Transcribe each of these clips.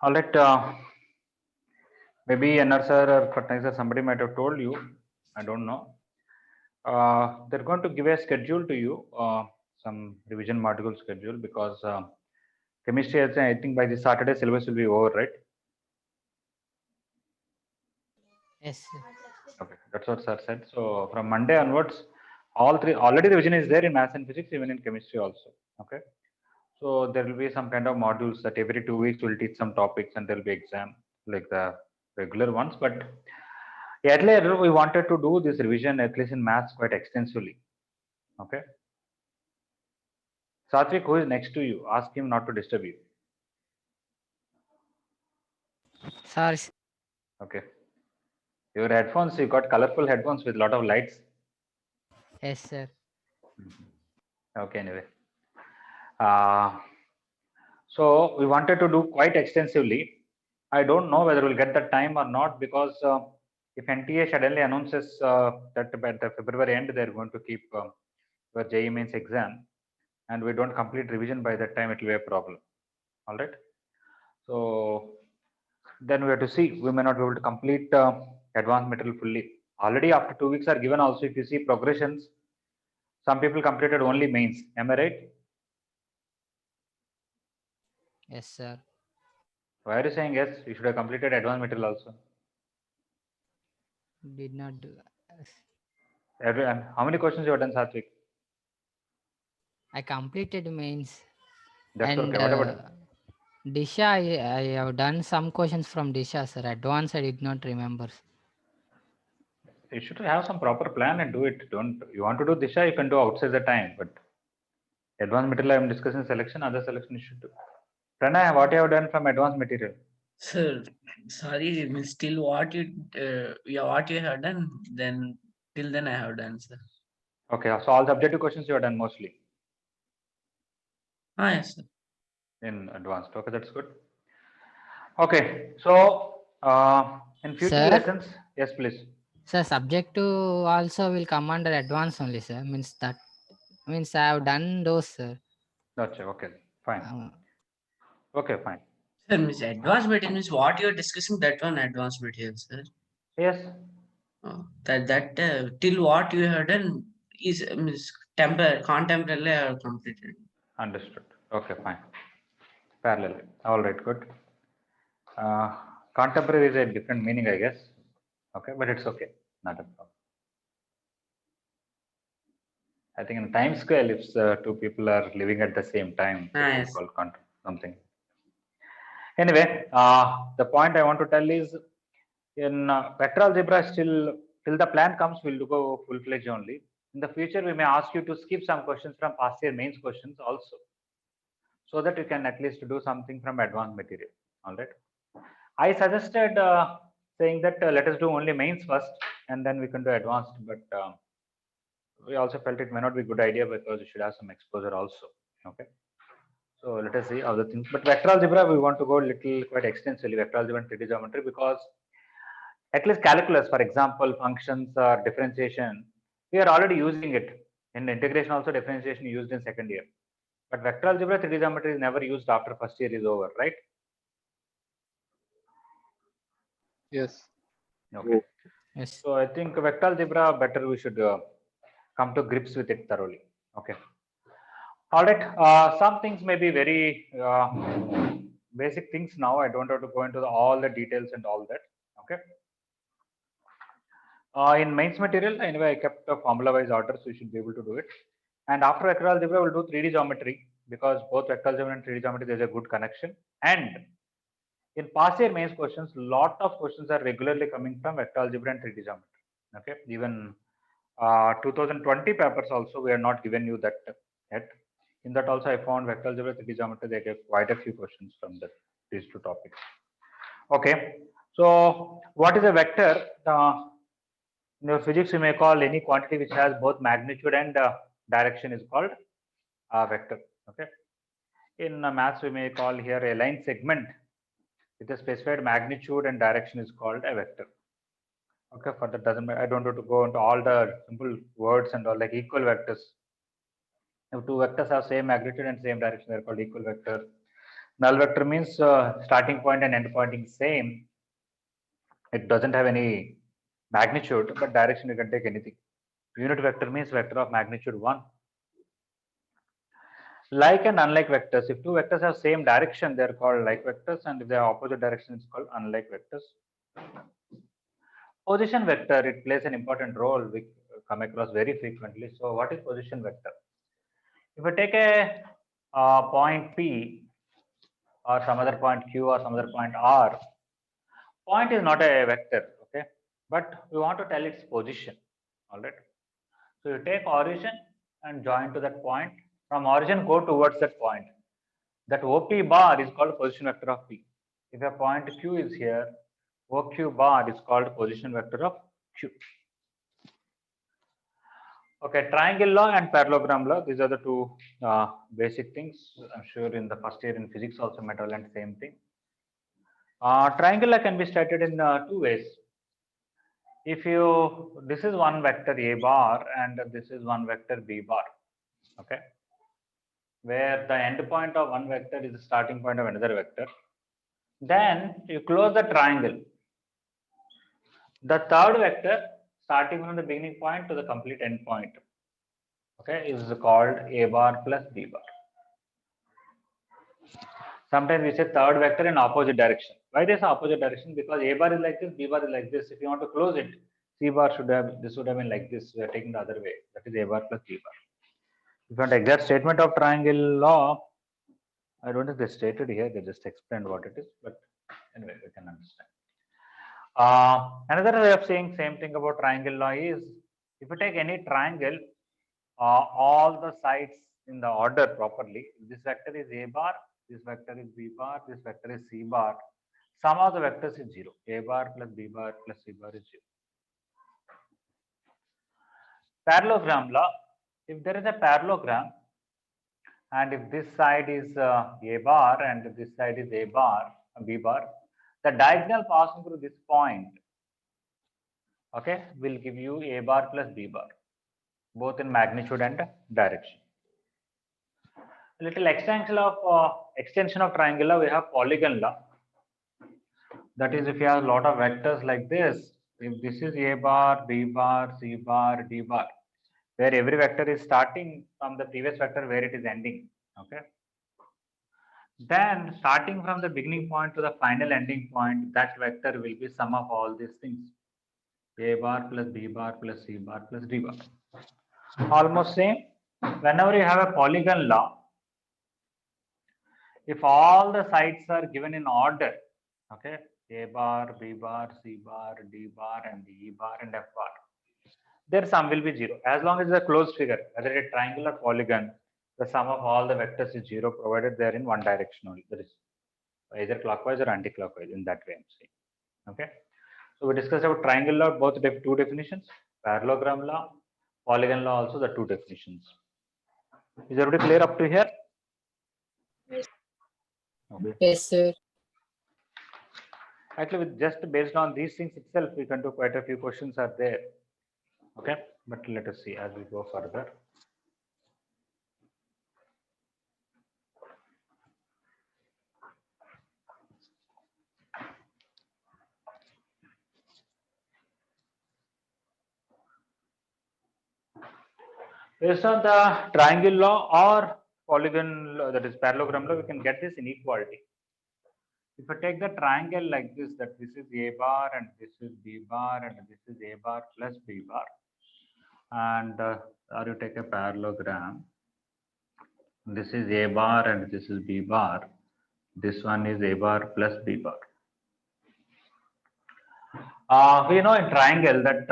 I'll let maybe Annar sir or Patnaik sir, somebody might have told you. I don't know. They're going to give a schedule to you, some revision module schedule, because chemistry, I think by this Saturday syllabus will be over, right? Yes, sir. Okay, that's what sir said. So from Monday onwards, all three already the revision is there in maths and physics, even in chemistry also. Okay, so there will be some kind of modules that every 2 weeks we'll teach some topics and there will be exam like the regular ones. But earlier we wanted to do this revision at least in maths quite extensively. Okay, Satvik, who is next to you, ask him not to disturb you. Sorry. Okay, your headphones, you got colorful headphones with a lot of lights. Yes, sir. Okay, anyway. Uh, so we wanted to do quite extensively. I don't know whether we'll get the time or not, because if NTA suddenly announces that by the February end they're going to keep your JEE mains exam, and we don't complete revision by that time, it will be a problem. All right. So then we have to see. We may not be able to complete advanced material fully. Already after 2 weeks are given. Also, if you see progressions, some people completed only mains. Am I right? Yes, sir. Why are you saying yes? You should have completed advanced material also. Did not do. How many questions you have done, Satvik? I completed mains That's and okay. What about Disha. I have done some questions from Disha, sir. Advance, I did not remember. you should have some proper plan and do it. Don't you want to do Disha? You can do outside the time, but advanced material I am discussing selection. Other selection you should do. Pranay, what you have done from advanced material? Sir, sorry, still what you yeah, what you have done, then till then I have done, sir. Okay, so all subjective questions you have done mostly Yes, sir. in advanced. Okay, that's good. Okay, so in future Sir? lessons, yes, please. Sir, subject to also will come under advance only, sir. Means I have done those, sir. Gotcha. Okay, fine. Uh, Okay, fine. Sir, Miss advanced material means what you are discussing, that one advanced material, sir. Yes. That till what you have done is means contemporarily I have completed. Understood. Okay, fine. Parallel. All right, good. Uh, Contemporary is a different meaning, I guess. Okay, but it's okay. Not a problem. I think in time scale, if two people are living at the same time, that is Yes. called something. Anyway, the point I want to tell is in vector algebra, still till the plan comes, we'll go full fledged only. In the future, we may ask you to skip some questions from past year mains questions also, so that you can at least do something from advanced material. All right. I suggested saying that let us do only mains first, and then we can do advanced. But we also felt it may not be a good idea because you should have some exposure also. Okay. So let us see other things. But vector algebra, we want to go little quite extensively, vector algebra and 3D geometry, because at least calculus, for example, functions or differentiation, we are already using it. In integration also, differentiation used in second year. But vector algebra, 3D geometry is never used after first year is over, right? Yes. Okay. yes. So I think vector algebra better we should come to grips with it thoroughly. Okay. All right. Some things may be very basic things now. I don't have to go into all the details and all that. Okay. In mains material, anyway, I kept a formula-wise order, so you should be able to do it. And after vector algebra, we'll do 3D geometry, because both vector algebra and 3D geometry, there's a good connection. And in past year mains questions, lot of questions are regularly coming from vector algebra and 3D geometry. Okay. Even 2020 papers also, we are not given you that yet. In that also, I found vector algebra, 3D geometry, they gave quite a few questions from these two topics. Okay. So what is a vector? In your physics, you may call any quantity which has both magnitude and direction is called a vector. Okay. In maths, we may call here a line segment with a specified magnitude and direction is called a vector. Okay, for that doesn't matter. I don't have to go into all the simple words and all, like equal vectors. If two vectors have same magnitude and same direction, they're called equal vector. Null vector means starting point and end point is same. It doesn't have any magnitude, but direction you can take anything. Unit vector means vector of magnitude 1. Like and unlike vectors, if two vectors have same direction, they are called like vectors, and if they have opposite direction, it's called unlike vectors. Position vector, it plays an important role. We come across very frequently. So what is position vector? If we take a point P or some other point Q or some other point R, point is not a vector, okay, but we want to tell its position. All right. So you take origin and join to that point. From origin, go towards that point. That OP bar is called position vector of P. If a point Q is here, OQ bar is called position vector of Q. Okay, triangle law and parallelogram law, these are the two basic things. I'm sure in the first year in physics also might have learned same thing. Triangle law can be stated in two ways. If you, this is one vector A bar and this is one vector B bar, okay, where the end point of one vector is the starting point of another vector. Then you close the triangle. The third vector starting from the beginning point to the complete end point, okay, is called A bar plus B bar. Sometimes we say third vector in opposite direction. Why this opposite direction? Because A bar is like this, B bar is like this. If you want to close it, C bar should have, this would have been like this. We are taking the other way. That is A bar plus B bar. If you want exact statement of triangle law, I don't think they stated here. They just explained what it is. But anyway, we can understand. Another way of saying same thing about triangle law is, if you take any triangle, all the sides in the order properly, this vector is A bar, this vector is B bar, this vector is C bar, sum of the vectors is 0. A bar plus B bar plus C bar is 0. Parallelogram law, if there is a parallelogram and if this side is A bar and this side is A bar, B bar, the diagonal passing through this point, okay, will give you A bar plus B bar, both in magnitude and direction. A little extension of triangle law, we have polygon law. That is, if you have a lot of vectors like this, if this is A bar, B bar, C bar, D bar, where every vector is starting from the previous vector where it is ending, okay. Then starting from the beginning point to the final ending point, that vector will be sum of all these things. A bar plus B bar plus C bar plus D bar. Almost same. Whenever you have a polygon law, if all the sides are given in order, okay, A bar, B bar, C bar, D bar, and E bar, and F bar, their sum will be 0. As long as it's a closed figure, whether a triangle or polygon, the sum of all the vectors is 0, provided they are in one direction only. That is either clockwise or anti-clockwise. In that way, I'm saying. Okay. So we discussed about triangle law, both two definitions, parallelogram law, polygon law, also the two definitions. Is everybody clear up to here? Yes. Okay. Yes, sir. Actually, with just based on these things itself, we can do quite a few questions are there. Okay, but let us see as we go further. Based on the triangle law or polygon law, that is parallelogram law, we can get this inequality. If I take the triangle like this, that this is A bar and this is B bar and this is A bar plus B bar, and or you take a parallelogram, this is A bar and this is B bar, this one is A bar plus B bar. We know in triangle that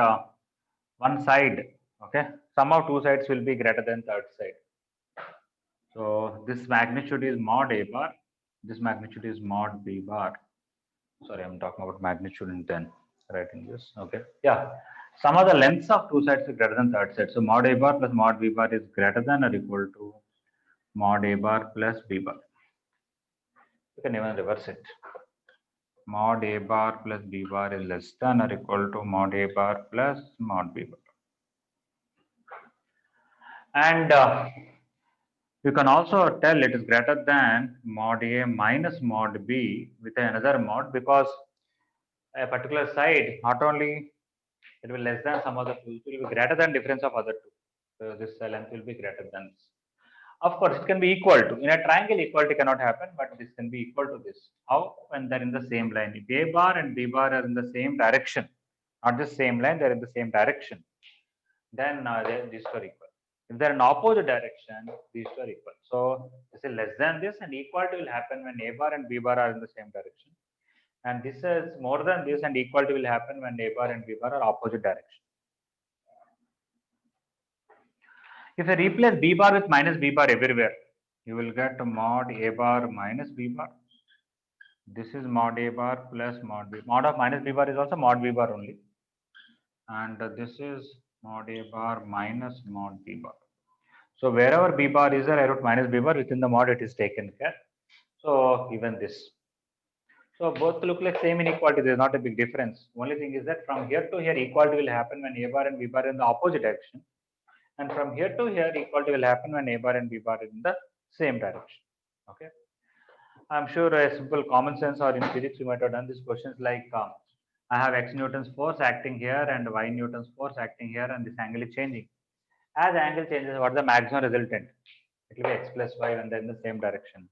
one side, okay, sum of two sides will be greater than third side. So this magnitude is mod A bar, this magnitude is mod B bar. Sorry, I'm talking about magnitude and then writing this. Okay, yeah. Sum of the lengths of two sides is greater than third side. So mod A bar plus mod B bar is greater than or equal to mod A bar plus B bar. You can even reverse it. Mod A bar plus B bar is less than or equal to mod A bar plus mod B bar. And You can also tell it is greater than mod A minus mod B with another mod, because a particular side, not only it will less than some other two, it will be greater than difference of other two. So this length will be greater than this. Of course, it can be equal to. In a triangle, equality cannot happen, but this can be equal to this. How? When they're in the same line. If A bar and B bar are in the same direction, not the same line, they're in the same direction, then these two are equal. If they're in opposite direction, these two are equal. So this is less than this, and equality will happen when A bar and B bar are in the same direction. And this is more than this, and equality will happen when A bar and B bar are opposite direction. If I replace B bar with minus B bar everywhere, you will get mod A bar minus B bar. This is mod A bar plus mod B. Mod of minus B bar is also mod B bar only. And this is mod A bar minus mod B bar. So wherever B bar is there, I wrote minus B bar. Within the mod, it is taken care. So even this. So both look like same inequality. There is not a big difference. Only thing is that from here to here, equality will happen when A bar and B bar are in the opposite direction. And from here to here, equality will happen when A bar and B bar are in the same direction. Okay. I'm sure a simple common sense, or in physics, you might have done these questions like I have X Newton's force acting here and Y Newton's force acting here, and this angle is changing. As the angle changes, what is the maximum resultant? It will be X plus Y when they're in the same direction.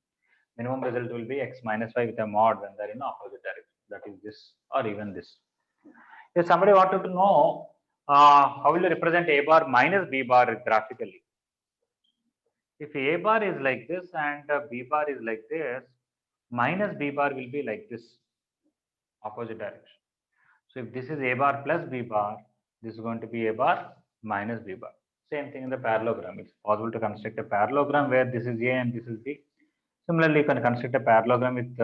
Minimum result will be X minus Y with a mod when they're in opposite direction. That is this, or even this. If somebody wanted to know how will you represent A bar minus B bar graphically? If A bar is like this and B bar is like this, minus B bar will be like this, opposite direction. So if this is A bar plus B bar, this is going to be A bar minus B bar. Same thing in the parallelogram. It's possible to construct a parallelogram where this is A and this is B. Similarly, you can construct a parallelogram with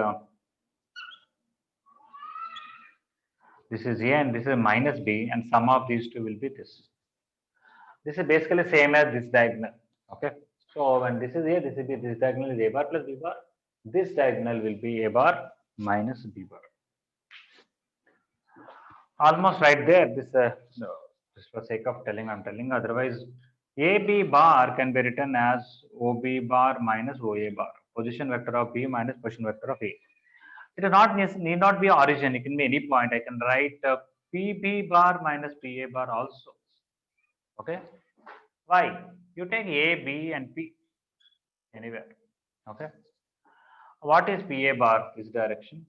this is A and this is minus B, and sum of these two will be this. This is basically same as this diagonal. Okay. So when this is A, this is B, this diagonal is A bar plus B bar. This diagonal will be A bar minus B bar. Almost right there. This just for sake of telling, I'm telling. Otherwise, AB bar can be written as OB bar minus OA bar. Position vector of B minus position vector of A. It is not need not be origin. It can be any point. I can write PB bar minus PA bar also. Okay. Why? You take A, B, and P anywhere. Okay. What is PA bar? This direction.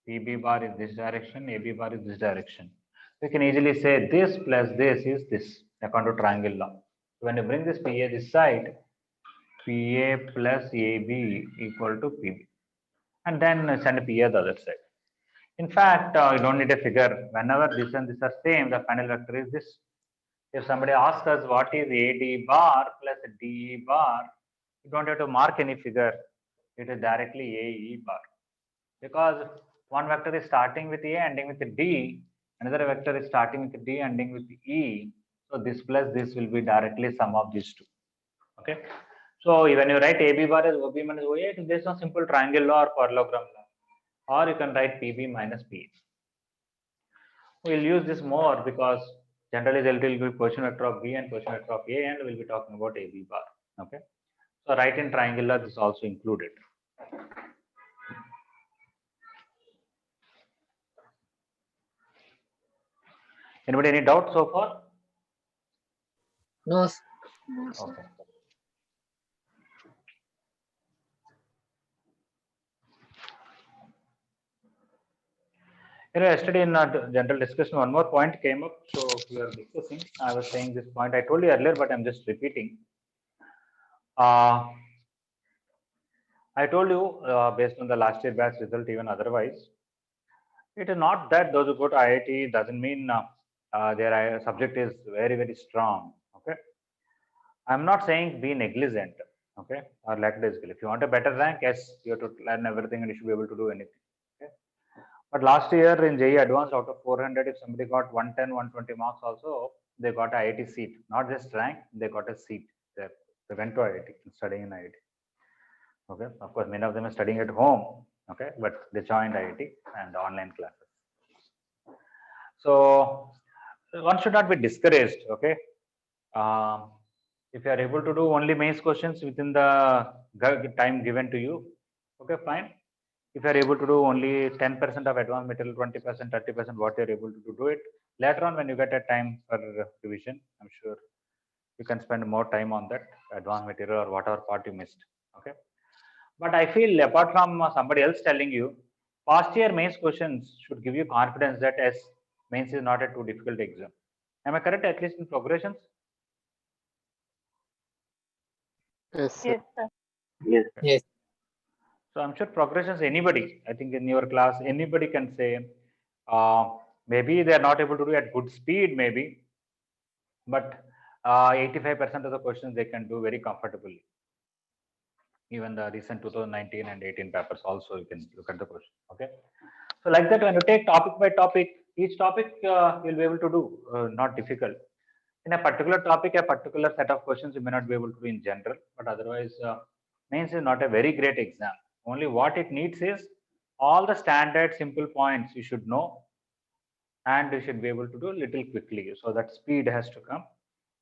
PB bar is this direction. AB bar is this direction. We can easily say this plus this is this according to triangle law. When you bring this PA this side, PA plus AB equal to PB, and then send PA the other side. In fact, you don't need a figure. Whenever this and this are same, the final vector is this. If somebody asks us what is AD bar plus DE bar, you don't have to mark any figure. It is directly AE bar. Because one vector is starting with A, ending with D, another vector is starting with D, ending with E. So this plus this will be directly sum of these two. Okay. So when you write AB bar as OB minus OA, it is based on simple triangle law or parallelogram law. Or you can write PB minus PA. We'll use this more because generally there will be position vector of B and position vector of A, and we'll be talking about AB bar. Okay. So right in triangle law, this is also included. Anybody any doubt so far? No. Okay. Yesterday in our general discussion, one more point came up. So we are discussing. I was saying this point. I told you earlier, but I'm just repeating. I told you based on the last year batch result, even otherwise, it is not that those who go to IIT doesn't mean their subject is very, very strong. Okay. I'm not saying be negligent. Okay. Or lackadaisical. If you want a better rank, yes, you have to learn everything and you should be able to do anything. Okay. But last year in JEE Advanced, out of 400, if somebody got 110, 120 marks also, they got a IIT seat. Not just rank, they got a seat. They went to IIT, studying in IIT. Okay. Of course, many of them are studying at home. Okay. But they joined IIT and online classes. So one should not be discouraged. Okay. If you are able to do only mains questions within the time given to you, okay, fine. If you are able to do only 10% of advanced material, 20%, 30%, what you are able to do it. Later on, when you get a time for revision, I'm sure you can spend more time on that advanced material or whatever part you missed. Okay. But I feel apart from somebody else telling you, past year mains questions should give you confidence that as mains is not a too difficult exam. Am I correct? At least in progressions. Yes, sir. Yes, sir. Yes. So I'm sure progressions, anybody, I think in your class, anybody can say, maybe they're not able to do at good speed, maybe, but 85% of the questions they can do very comfortably. Even the recent 2019 and 18 papers also, you can look at the question. Okay. So like that, when you take topic by topic, each topic you'll be able to do, not difficult. In a particular topic, a particular set of questions you may not be able to do in general, but otherwise, mains is not a very great exam. Only what it needs is all the standard simple points you should know, and you should be able to do little quickly. So that speed has to come.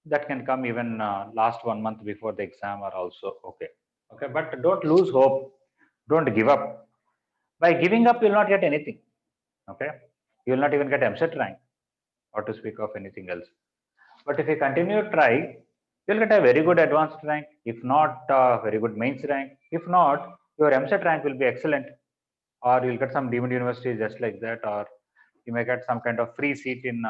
That can come even last 1 month before the exam are also okay. Okay, but don't lose hope. Don't give up. By giving up, you'll not get anything. Okay, you will not even get MSET rank, or to speak of anything else. But if you continue to try, you'll get a very good advanced rank. If not, very good mains rank. If not, your MSET rank will be excellent, or you'll get some deemed university just like that, or you may get some kind of free seat in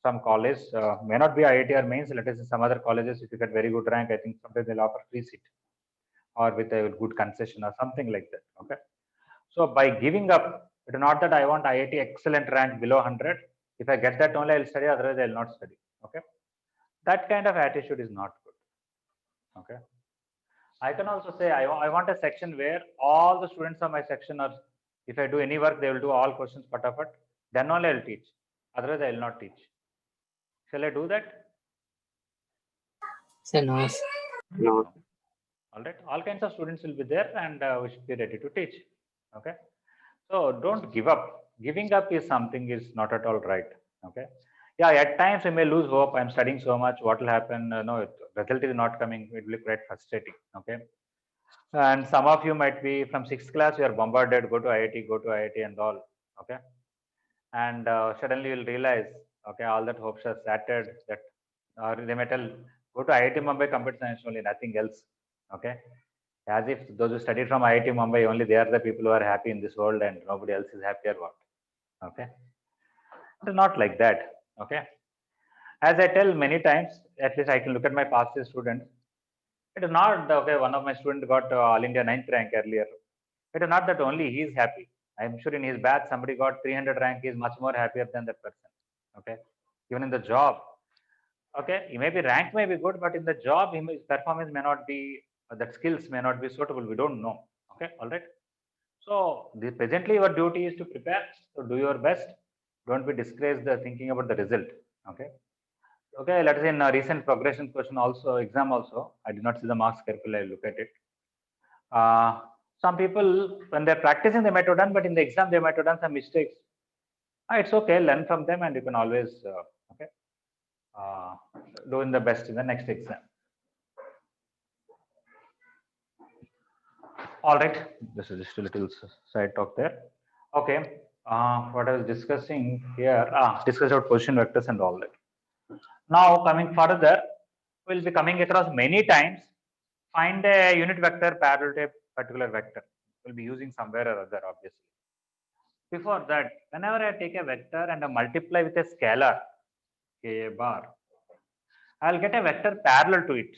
some college. May not be IIT or mains. Let us say some other colleges. If you get very good rank, I think sometimes they'll offer free seat, or with a good concession or something like that. Okay. So by giving up, it is not that I want IIT excellent rank below 100. If I get that only, I'll study. Otherwise, I'll not study. Okay. That kind of attitude is not good. Okay. I can also say I want a section where all the students of my section are, if I do any work, they will do all questions patafat. Then only I'll teach. Otherwise, I will not teach. Shall I do that? So no. No. All right. All kinds of students will be there, and we should be ready to teach. Okay. So don't give up. Giving up is something is not at all right. Okay. Yeah, at times we may lose hope. I'm studying so much. What will happen? No, result is not coming. It will be quite frustrating. Okay. And some of you might be from 6th class, you are bombarded, go to IIT, and all. Okay. And suddenly you'll realize, okay, all that hopes are shattered. That, or they may tell, go to IIT Mumbai Computer Science only, nothing else. Okay. As if those who studied from IIT Mumbai only, they are the people who are happy in this world and nobody else is happy or what. Okay. It is not like that. Okay. As I tell many times, at least I can look at my past year students. It is not, okay, one of my students got All India 9th rank earlier. It is not that only he is happy. I'm sure in his batch, somebody got 300 rank, he is much more happier than that person. Okay. Even in the job. Okay. He may be ranked, may be good, but in the job, his performance may not be, that skills may not be suitable. We don't know. Okay. All right. So presently your duty is to prepare. So do your best. Don't be disgraced thinking about the result. Okay. Okay, let us in a recent progression question also, exam also. I did not see the marks carefully. I look at it. Some people, when they're practicing, they might have done, but in the exam, they might have done some mistakes. It's okay. Learn from them, and you can always doing the best in the next exam. All right. This is just a little side talk there. Okay. What I was discussing here, discuss about position vectors and all that. Now coming further, we'll be coming across many times. Find a unit vector parallel to a particular vector. We'll be using somewhere or other, obviously. Before that, whenever I take a vector and I multiply with a scalar, a bar, I'll get a vector parallel to it.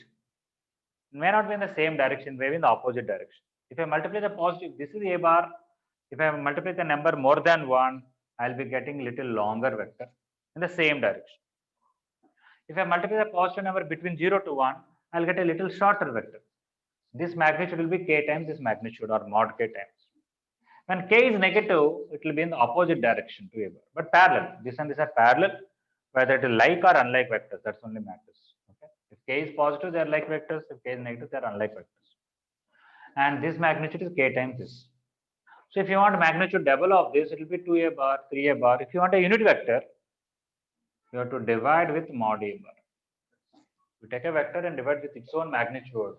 It may not be in the same direction, maybe in the opposite direction. If I multiply the positive, this is a bar. If I multiply the number more than 1, I'll be getting little longer vector in the same direction. If I multiply the positive number between 0 to 1, I'll get a little shorter vector. This magnitude will be k times this magnitude, or mod k times. When k is negative, it will be in the opposite direction to a bar, but parallel. This and this are parallel, whether it is like or unlike vectors, that's only matters. Okay. If k is positive, they are like vectors. If k is negative, they are unlike vectors. And this magnitude is k times this. So if you want magnitude double of this, it will be 2a bar, 3a bar. If you want a unit vector, you have to divide with mod a bar. You take a vector and divide with its own magnitude.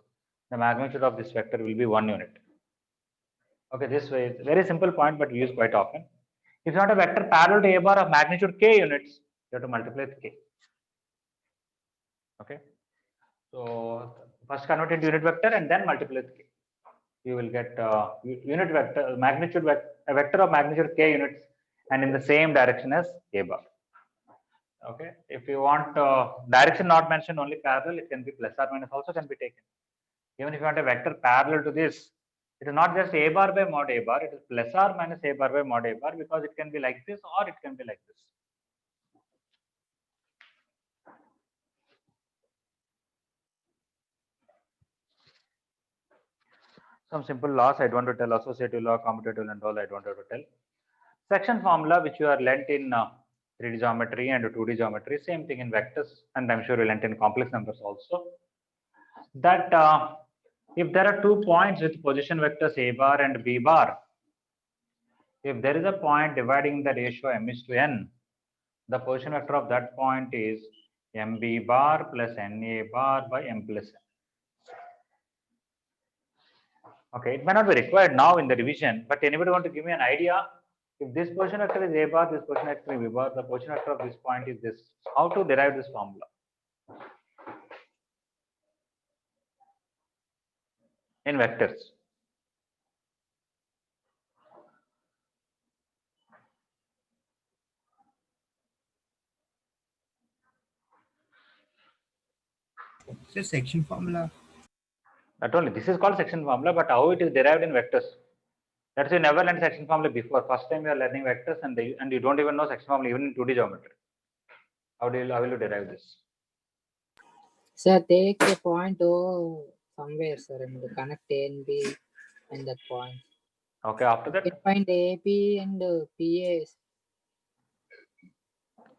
The magnitude of this vector will be 1 unit. Okay, this way, it's a very simple point, but we use quite often. If you want a vector parallel to a bar of magnitude k units, you have to multiply with k. Okay, so first convert it to unit vector and then multiply with k. You will get unit vector magnitude a vector of magnitude k units and in the same direction as a bar. Okay, if you want direction not mentioned, only parallel, it can be plus or minus also can be taken. Even if you want a vector parallel to this, it is not just a bar by mod a bar, it is plus or minus a bar by mod a bar, because it can be like this or it can be like this. Some simple laws I don't want to tell, associative law, commutative and all I don't want to tell. Section formula which you are learnt in 3D geometry and 2D geometry, same thing in vectors, and I'm sure you learnt in complex numbers also. That if there are 2 points with position vectors a bar and b bar, if there is a point dividing the ratio m is to n, the position vector of that point is mb bar plus na bar by m plus n. Okay, it may not be required now in the revision, but anybody want to give me an idea? If this position vector is a bar, this position vector is b bar, the position vector of this point is this. How to derive this formula? In vectors. So section formula. Not only this is called section formula, but how it is derived in vectors. That's why you never learned section formula before. First time you are learning vectors and you don't even know section formula even in 2D geometry. How will you derive this? Sir, take a point O somewhere, sir, and connect A and B and that point. Okay, after You can that, find AP and PA.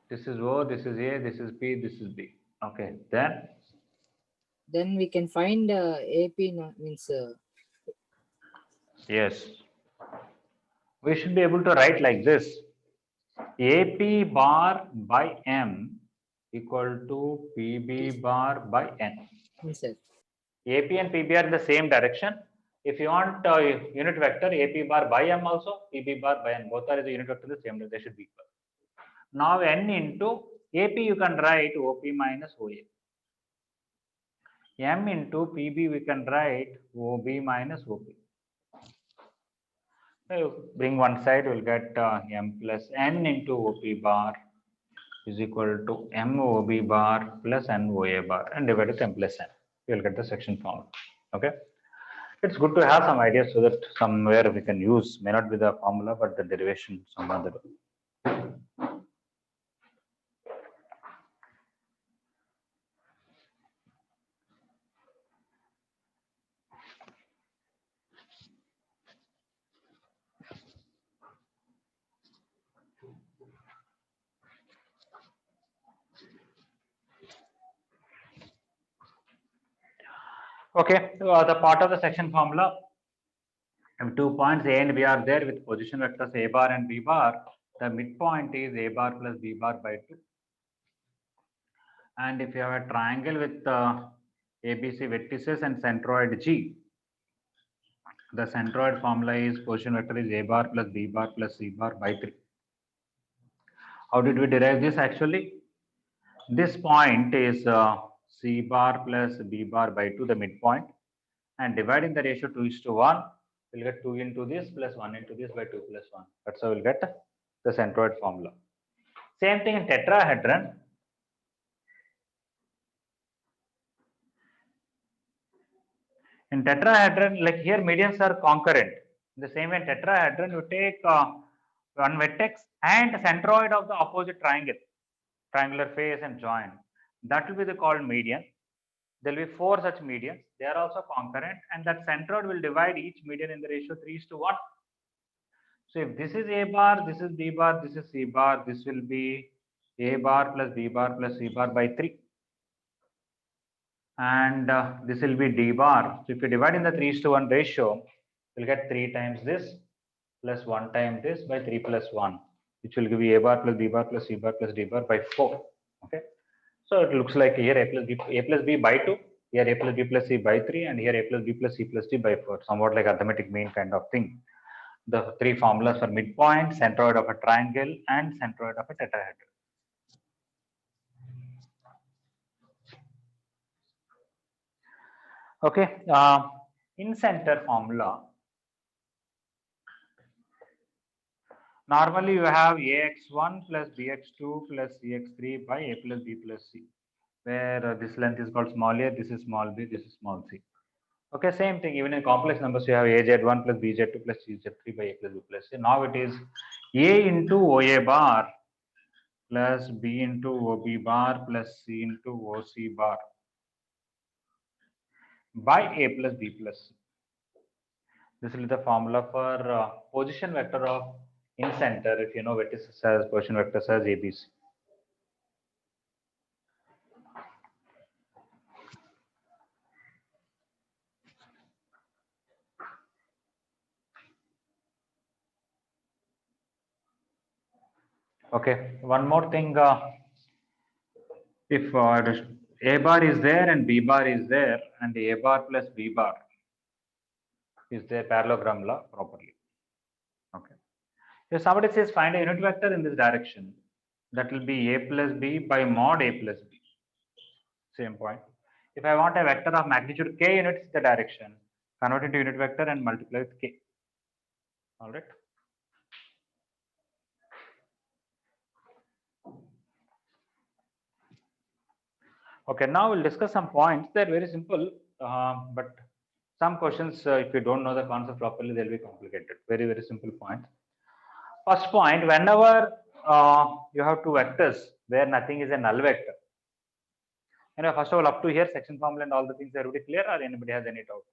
this is O, this is A, this is P, this is B. Okay, Then we can find AP means yes, we should be able to write like this: AP bar by M equal to PB bar by N. sir. AP and PB are in the same direction. If you want unit vector, AP bar by M also, PB bar by N, both are the unit vector the same, they should be equal. Now N into AP you can write OP minus OA. M into PB we can write OB minus OP. So you bring one side, we'll get M plus N into OP bar is equal to MOB bar plus NOA bar and divide with M plus N. You'll get the section formula. Okay. It's good to have some ideas so that somewhere we can use, may not be the formula, but the derivation some other way. Okay, the part of the section formula, if 2 points A and B are there with position vectors A bar and B bar, the midpoint is A bar plus B bar by 2. And if you have a triangle with ABC vertices and centroid G, the centroid formula is position vector is A bar plus B bar plus C bar by 3. How did we derive this actually? This point is C bar plus B bar by 2, the midpoint, and dividing the ratio 2:1, we'll get 2 into this plus 1 into this by 2 plus 1. That's how we'll get the centroid formula. Same thing in tetrahedron. In tetrahedron, like here medians are concurrent. In the same way in tetrahedron, you take one vertex and centroid of the opposite triangle, triangular face and join. That will be called median. There will be 4 such medians. They are also concurrent, and that centroid will divide each median in the ratio 3:1. So if this is A bar, this is B bar, this is C bar, this will be A bar plus B bar plus C bar by 3. And this will be D bar. So if you divide in the 3:1 ratio, you'll get 3 times this plus 1 time this by 3 plus 1, which will give you A bar plus B bar plus C bar plus D bar by 4. Okay. So it looks like here a plus b by 2, here a plus b plus c by 3, and here a plus b plus c plus d by 4, somewhat like arithmetic mean kind of thing. The three formulas for midpoint, centroid of a triangle, and centroid of a tetrahedron. Okay, in center formula, normally you have ax1 plus bx2 plus cx3 by a plus b plus c, where this length is called small a, this is small b, this is small c. Okay, same thing, even in complex numbers, you have az1 plus bz2 plus cz3 by a plus b plus c. Now it is a into oa bar plus b into ob bar plus c into oc bar by a plus b plus c. This will be the formula for position vector of in center, if you know vertices as position vectors as ABC. Okay, one more thing. If A bar is there and B bar is there, and A bar plus B bar is there, parallelogram law properly. Okay. If somebody says find a unit vector in this direction, that will be A plus B by mod A plus B. Same point. If I want a vector of magnitude k units in the direction, convert into unit vector and multiply with k. All right. Okay, now we'll discuss some points. They're very simple, but some questions, if you don't know the concept properly, they'll be complicated. Very, very simple point. First point, whenever you have two vectors where nothing is a null vector. And first of all, up to here, section formula and all the things are already clear, or anybody has any doubt?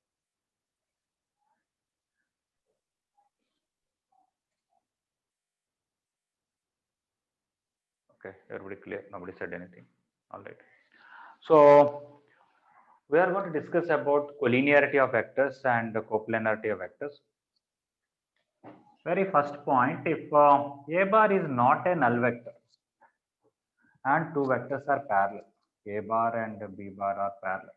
Okay, everybody clear. Nobody said anything. All right. So we are going to discuss about collinearity of vectors and the coplanarity of vectors. Very first point, if A bar is not a null vector and two vectors are parallel, A bar and B bar are parallel.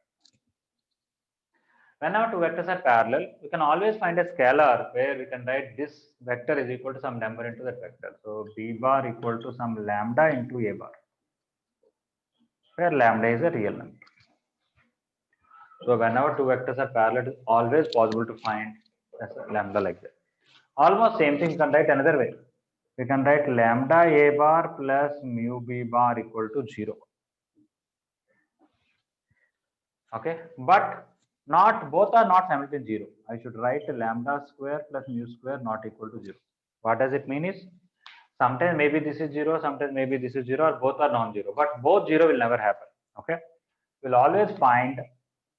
Whenever two vectors are parallel, we can always find a scalar where we can write this vector is equal to some number into that vector. So B bar equal to some lambda into A bar, where lambda is a real number. So whenever two vectors are parallel, it's always possible to find lambda like that. Almost same thing, you can write another way. We can write lambda A bar plus mu B bar equal to 0. Okay, but not both are not simultaneously 0. I should write lambda square plus mu square not equal to 0. What does it mean is, sometimes maybe this is 0, sometimes maybe this is 0, or both are non-zero, but both 0 will never happen. Okay, we'll always find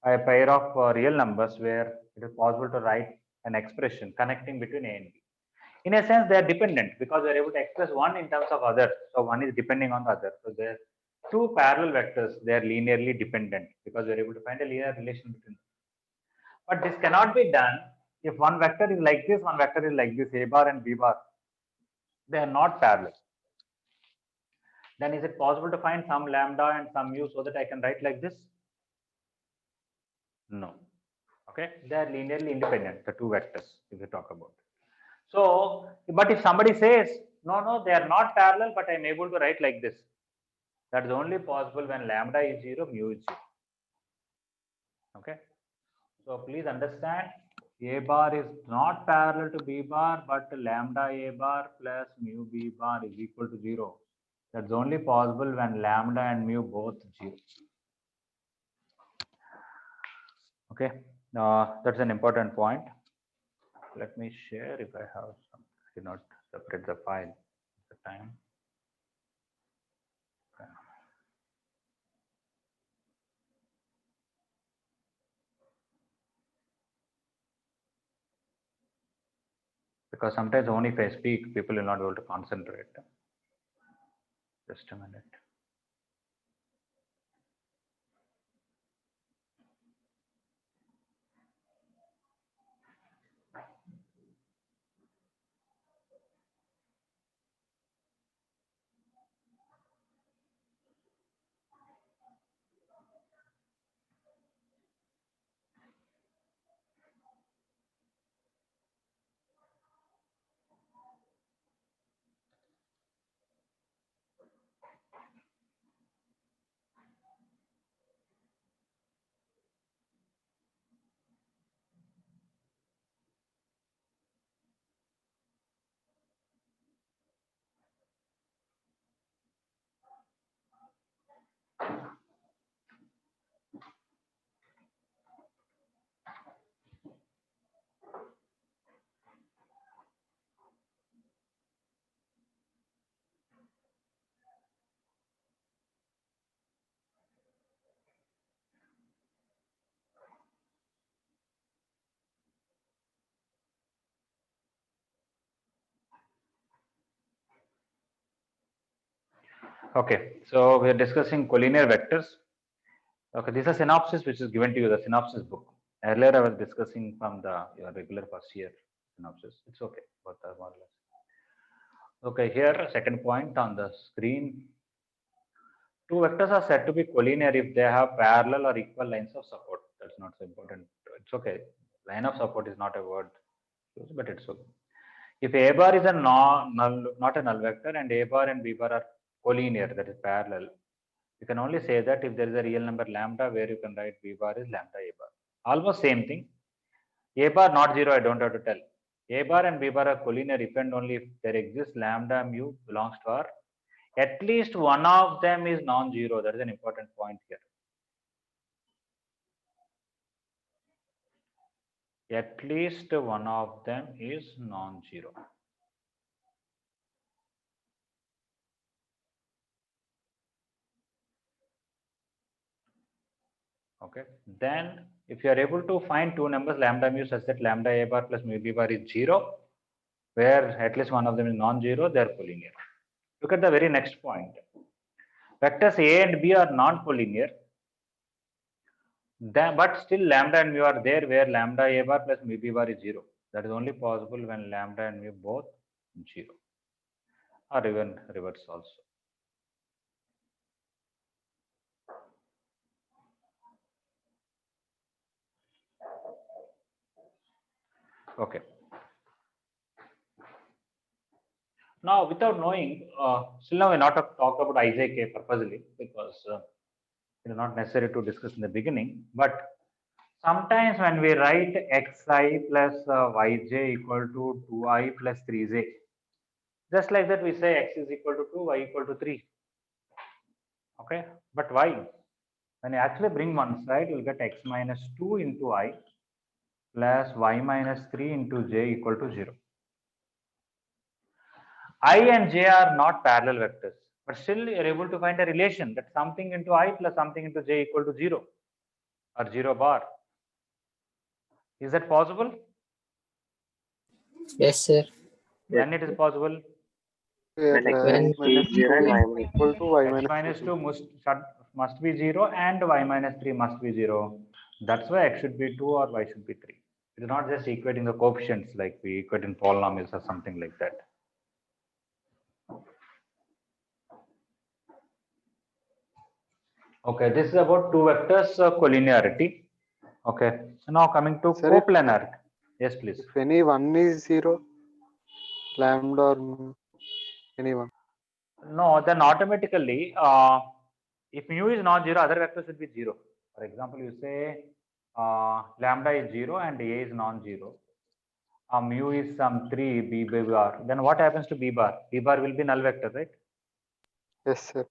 a pair of real numbers where it is possible to write an expression connecting between A and B. In a sense, they are dependent because we are able to express one in terms of other. So one is depending on the other. So there are two parallel vectors, they are linearly dependent because we are able to find a linear relation between them. But this cannot be done if one vector is like this, one vector is like this, A bar and B bar. They are not parallel. Then is it possible to find some lambda and some mu so that I can write like this? No. Okay, they are linearly independent, the two vectors, if we talk about. So, but if somebody says, no, they are not parallel, but I'm able to write like this. That is only possible when lambda is 0, mu is 0. Okay. So please understand, A bar is not parallel to B bar, but lambda A bar plus mu B bar is equal to 0. That's only possible when lambda and mu both 0. Okay, that's an important point. Let me share if I have some. I did not separate the file at the time. Okay. Because sometimes only if I speak, people will not be able to concentrate. Just a minute. Okay, so we are discussing collinear vectors. Okay, this is a synopsis which is given to you, the synopsis book. Earlier I was discussing from the your regular first year synopsis. It's okay, both are more or less. Okay, here second point on the screen. Two vectors are said to be collinear if they have parallel or equal lines of support. That's not so important. It's okay. Line of support is not a word, but it's okay. If A bar is a not a null vector and A bar and B bar are collinear, that is parallel, you can only say that if there is a real number lambda where you can write B bar is lambda A bar. Almost same thing. A bar not zero, I don't have to tell. A bar and B bar are collinear if and only if there exists lambda mu belongs to R. At least one of them is non-zero. That is an important point here. At least one of them is non-zero. Okay. Then if you are able to find two numbers lambda mu such that lambda A bar plus mu B bar is zero, where at least one of them is non-zero, they are collinear. Look at the very next point. Vectors A and B are non-collinear, but still lambda and mu are there where lambda A bar plus mu B bar is zero. That is only possible when lambda and mu both zero, or even reverse also. Okay. Now, without knowing, still now we're not talk about IJK purposely because it is not necessary to discuss in the beginning. But sometimes when we write xi plus yj equal to 2i plus 3j, just like that we say x is equal to 2, y equal to 3. Okay, but why? When you actually bring one side, you'll get x minus 2 into I plus y minus 3 into j equal to 0. I and j are not parallel vectors, but still you're able to find a relation that something into I plus something into j equal to 0 or 0 bar. Is that possible? Yes, sir. When it is possible? Where When x minus 2 is equal to y X minus minus 2 must be 0 and y minus 3 must be 0. That's why x should be 2 or y should be 3. It is not just equating the coefficients like we equate in polynomials or something like that. Okay, this is about two vectors collinearity. Okay, so now coming to Sir, if- coplanarity. Yes, please. If any one is 0, lambda or mu, anyone. No, then automatically, if mu is not 0, other vectors should be 0. For example, you say lambda is 0 and a is non-zero. Mu is some 3, b bar. Then what happens to b bar? B bar will be null vector, right? Yes, sir.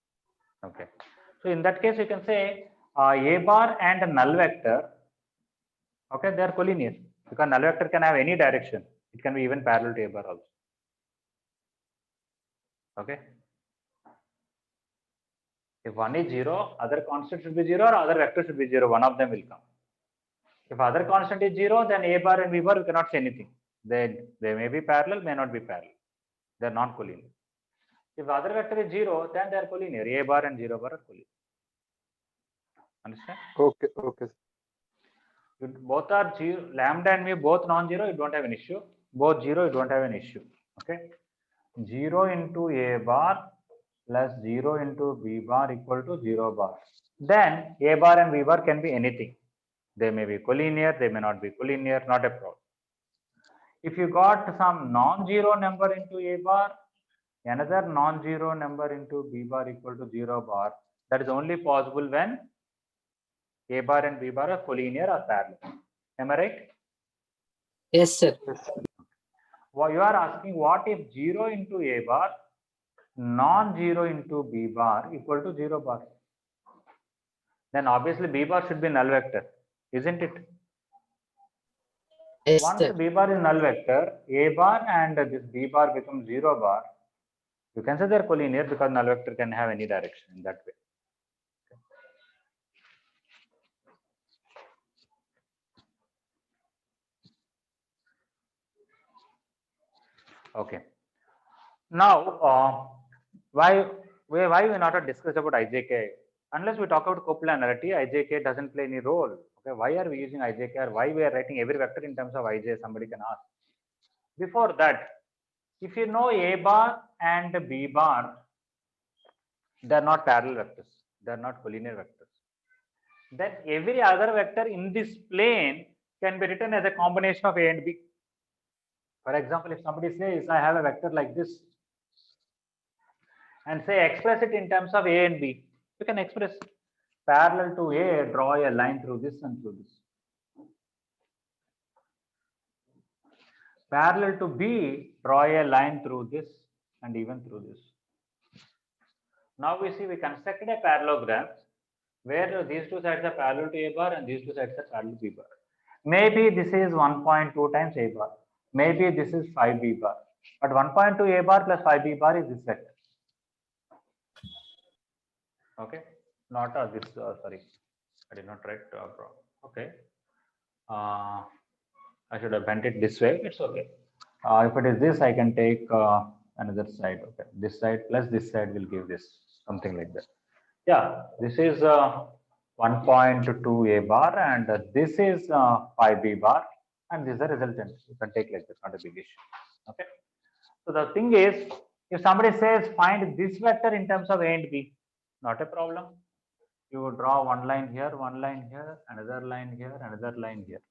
Okay. So in that case, you can say a bar and a null vector. Okay, they are collinear because null vector can have any direction. It can be even parallel to a bar also. Okay. If one is 0, other constant should be 0 or other vector should be 0. One of them will come. If other constant is 0, then a bar and b bar, we cannot say anything. They may be parallel, may not be parallel. They are non-collinear. If other vector is 0, then they are collinear. A bar and 0 bar are collinear. Understand? Okay, okay. Both are 0, lambda and mu both non-zero, you don't have an issue. Both 0, you don't have an issue. Okay. 0 into a bar plus 0 into b bar equal to 0 bar. Then a bar and b bar can be anything. They may be collinear, they may not be collinear, not a problem. If you got some non-zero number into a bar, another non-zero number into b bar equal to 0 bar, that is only possible when a bar and b bar are collinear or parallel. Am I right? Yes, sir. Yes. Well, you are asking what if 0 into a bar, non-zero into b bar equal to 0 bar? Then obviously b bar should be null vector, isn't it? Yes, Once sir. b bar is null vector, a bar and this b bar becomes 0 bar. You can say they are collinear because null vector can have any direction in that way. Okay. Now, why why we not discussed about IJK? Unless we talk about coplanarity, IJK doesn't play any role. Okay, why are we using IJK, or why we are writing every vector in terms of IJ? Somebody can ask. Before that, if you know A bar and B bar, they are not parallel vectors. They are not collinear vectors. Then every other vector in this plane can be written as a combination of A and B. For example, if somebody says I have a vector like this and say express it in terms of A and B, you can express parallel to A, draw a line through this and through this. Parallel to B, draw a line through this and even through this. Now we see we constructed a parallelogram where these two sides are parallel to A bar and these two sides are parallel to B bar. Maybe this is 1.2 times A bar. Maybe this is 5B bar. But 1.2 A bar plus 5B bar is this vector. Okay, not this. Sorry, I did not write. Okay, I should have bent it this way. It's okay. If it is this, I can take another side. Okay, this side plus this side will give this, something like that. Yeah, this is 1.2 A bar and this is 5B bar, and this is the resultant. You can take like this, not a big issue. Okay, so the thing is, if somebody says find this vector in terms of A and B, not a problem. You draw one line here, another line here, another line here.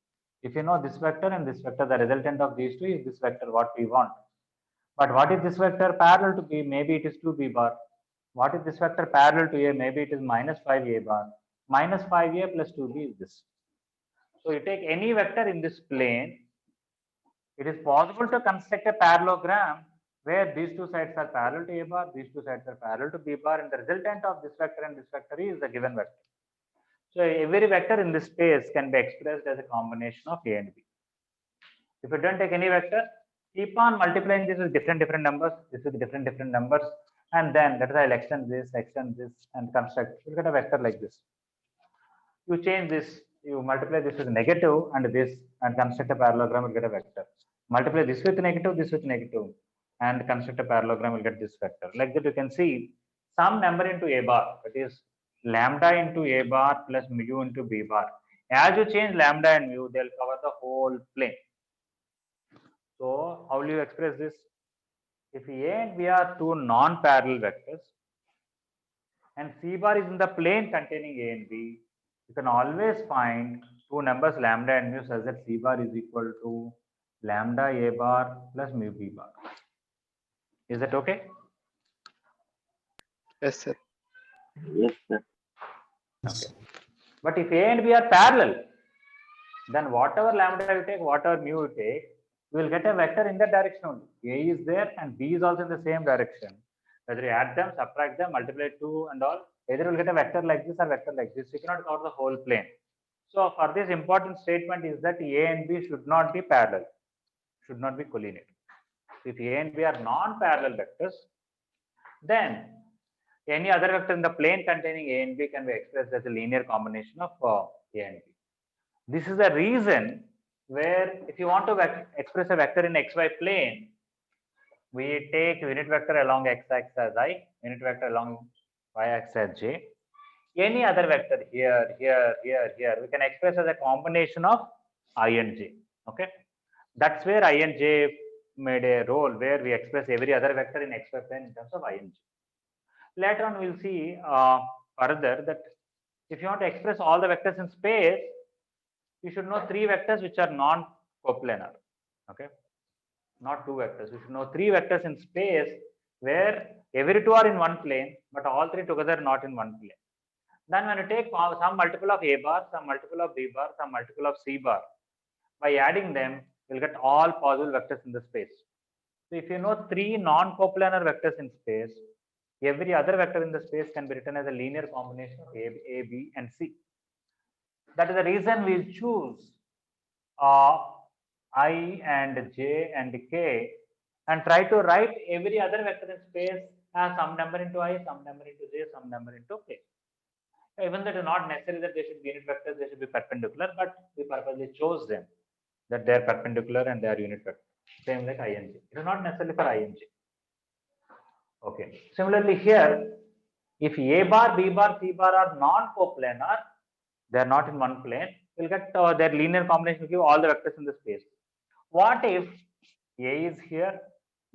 If you know this vector and this vector, the resultant of these two is this vector, what we want. But what is this vector parallel to B? Maybe it is 2B bar. What is this vector parallel to A? Maybe it is minus 5A bar. Minus 5A plus 2B is this. So you take any vector in this plane, it is possible to construct a parallelogram where these two sides are parallel to A bar, these two sides are parallel to B bar, and the resultant of this vector and this vector is the given vector. So every vector in this space can be expressed as a combination of A and B. If you don't take any vector, keep on multiplying this with different numbers, this with different numbers, and then that is I'll extend this, and construct. You get a vector like this. You change this, you multiply this with negative and this, and construct a parallelogram, will get a vector. Multiply this with negative, and construct a parallelogram, will get this vector. Like that, you can see some number into A bar, that is lambda into A bar plus mu into B bar. As you change lambda and mu, they'll cover the whole plane. So how will you express this? If A and B are two non-parallel vectors and C bar is in the plane containing A and B, you can always find two numbers lambda and mu such that C bar is equal to lambda A bar plus mu B bar. Is that okay? Yes, sir. Yes, sir. Okay. But if A and B are parallel, then whatever lambda you take, whatever mu you take, you will get a vector in that direction only. A is there and B is also in the same direction. Whether you add them, subtract them, multiply 2 and all, either you will get a vector like this or vector like this. You cannot cover the whole plane. So for this important statement is that A and B should not be parallel, should not be collinear. If A and B are non-parallel vectors, then any other vector in the plane containing A and B can be expressed as a linear combination of A and B. This is the reason where if you want to express a vector in xy plane, we take unit vector along x-axis as I, unit vector along y-axis as j. Any other vector here, we can express as a combination of I and j. Okay, that's where I and j made a role where we express every other vector in xy plane in terms of I and j. Later on, we'll see further that if you want to express all the vectors in space, you should know three vectors which are non-coplanar. Okay, not two vectors. You should know three vectors in space where every two are in one plane, but all three together not in one plane. Then when you take some multiple of A bar, some multiple of B bar, some multiple of C bar, by adding them, you'll get all possible vectors in the space. So if you know three non-coplanar vectors in space, every other vector in the space can be written as a linear combination of A, B, and C. That is the reason we choose I and J and K and try to write every other vector in space as some number into I, some number into J, some number into K. Even though it is not necessary that they should be unit vectors, they should be perpendicular, but we purposely chose them that they are perpendicular and they are unit vector. Same like I and J. It is not necessarily for I and J. Okay. Similarly here, If A bar, B bar, C bar are non-coplanar, they are not in one plane, we'll get their linear combination will give all the vectors in the space. What if A is here,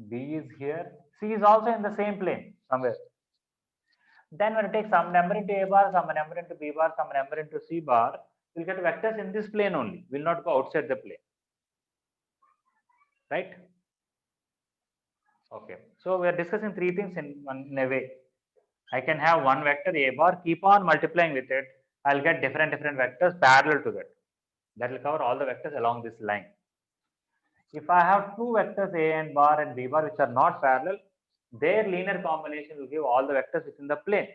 B is here, C is also in the same plane somewhere? Then when you take some number into A bar, some number into B bar, some number into C bar, we'll get vectors in this plane only. Will not go outside the plane. Right? Okay. So we are discussing three things in a way. I can have one vector A bar, keep on multiplying with it. I'll get different vectors parallel to that. That will cover all the vectors along this line. If I have two vectors A and bar and B bar which are not parallel, their linear combination will give all the vectors within the plane.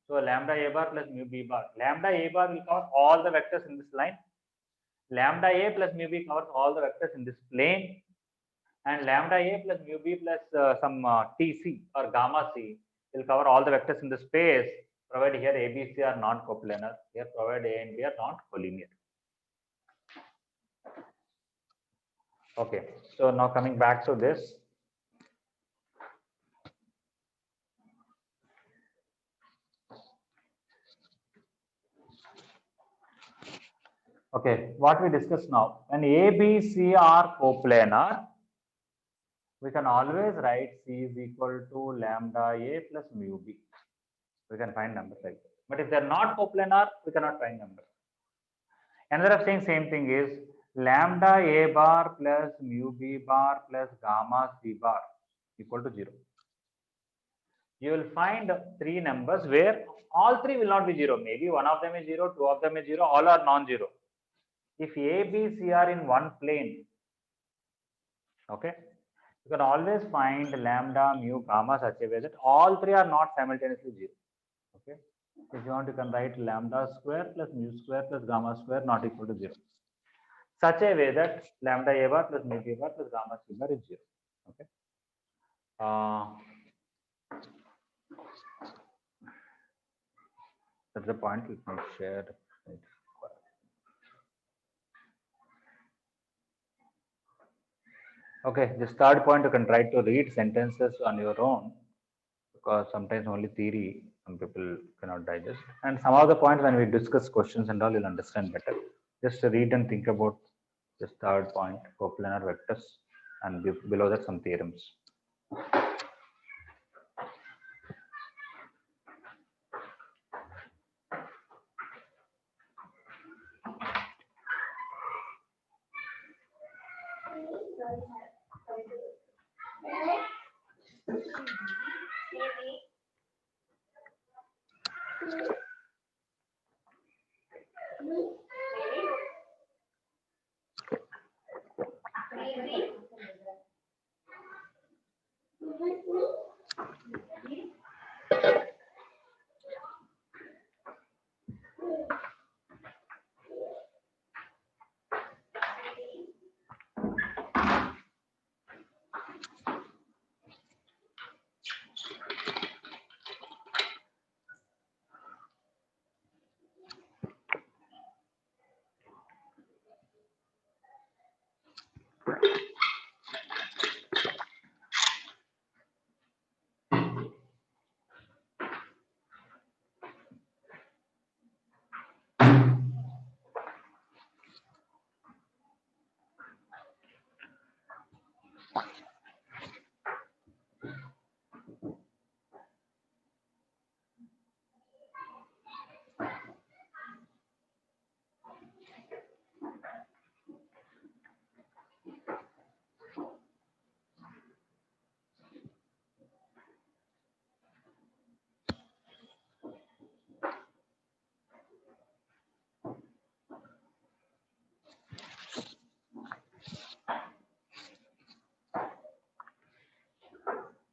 So lambda A bar plus mu B bar. Lambda A bar will cover all the vectors in this line. Lambda A plus mu B covers all the vectors in this plane. And lambda A plus mu B plus some TC or gamma C will cover all the vectors in the space, provided here A, B, C are non-coplanar. Here provided A and B are not collinear. Okay, so now coming back to this. Okay, what we discussed now, when A, B, C are coplanar, we can always write C is equal to lambda A plus mu B. We can find numbers like that. But if they're not coplanar, we cannot find numbers. Another of saying same thing is lambda A bar plus mu B bar plus gamma C bar equal to 0. You will find three numbers where all three will not be 0. Maybe one of them is 0, two of them is 0, all are non-zero. If A, B, C are in one plane, okay, you can always find lambda, mu, gamma such a way that all three are not simultaneously 0. Okay, if you want, you can write lambda square plus mu square plus gamma square not equal to 0. Such a way that lambda A bar plus mu B bar plus gamma C bar is 0. Okay. That's the point. Let me share. Okay, this third point you can try to read sentences on your own, because sometimes only theory some people cannot digest. And some of the points when we discuss questions and all, you'll understand better. Just read and think about this third point, coplanar vectors, and below that some theorems.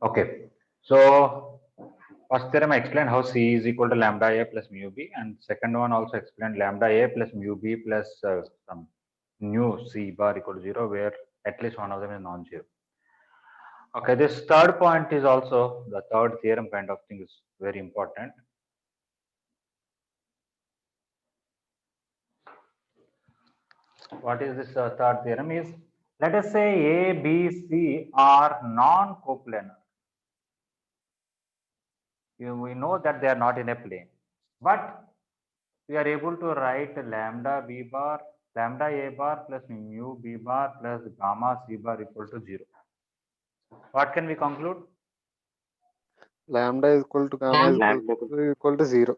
Okay, so first theorem I explained how C is equal to lambda A plus mu B, and second one also explained lambda A plus mu B plus some new C bar equal to 0, where at least one of them is non-zero. Okay, this third point is also the third theorem kind of thing, is very important. What is this third theorem is, let us say A, B, C are non-coplanar. we know that they are not in a plane, but we are able to write lambda b bar, lambda a bar plus mu b bar plus gamma c bar equal to 0. What can we conclude? Lambda is equal to gamma is equal to 0.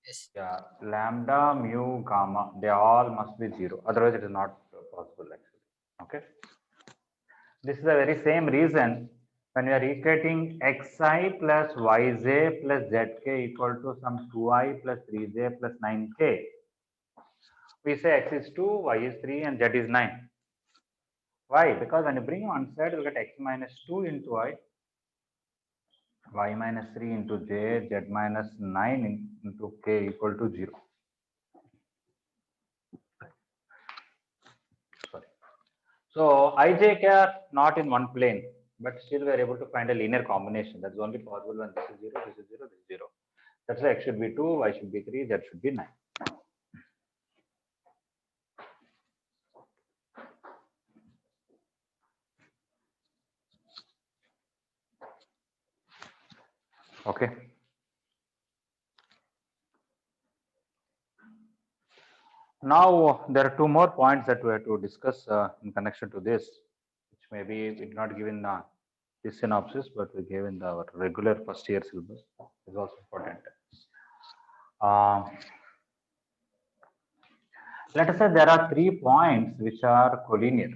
Yes. Yeah, lambda, mu, gamma, they all must be 0. Otherwise, it is not possible actually. Okay. This is the very same reason when we are equating xi plus yj plus zk equal to some 2i plus 3j plus 9k. We say x is 2, y is 3, and z is 9. Why? Because when you bring one side, you will get x minus 2 into I, y minus 3 into j, z minus 9 into k equal to 0. Sorry. So I, j, k are not in one plane, but still we are able to find a linear combination. That's only possible when this is 0, this is 0, this is 0. That's why x should be 2, y should be 3, z should be 9. Okay. Now there are two more points that we have to discuss in connection to this, which maybe we did not give in this synopsis, but we gave in our regular first year syllabus. Is also important. Let us say there are 3 points which are collinear.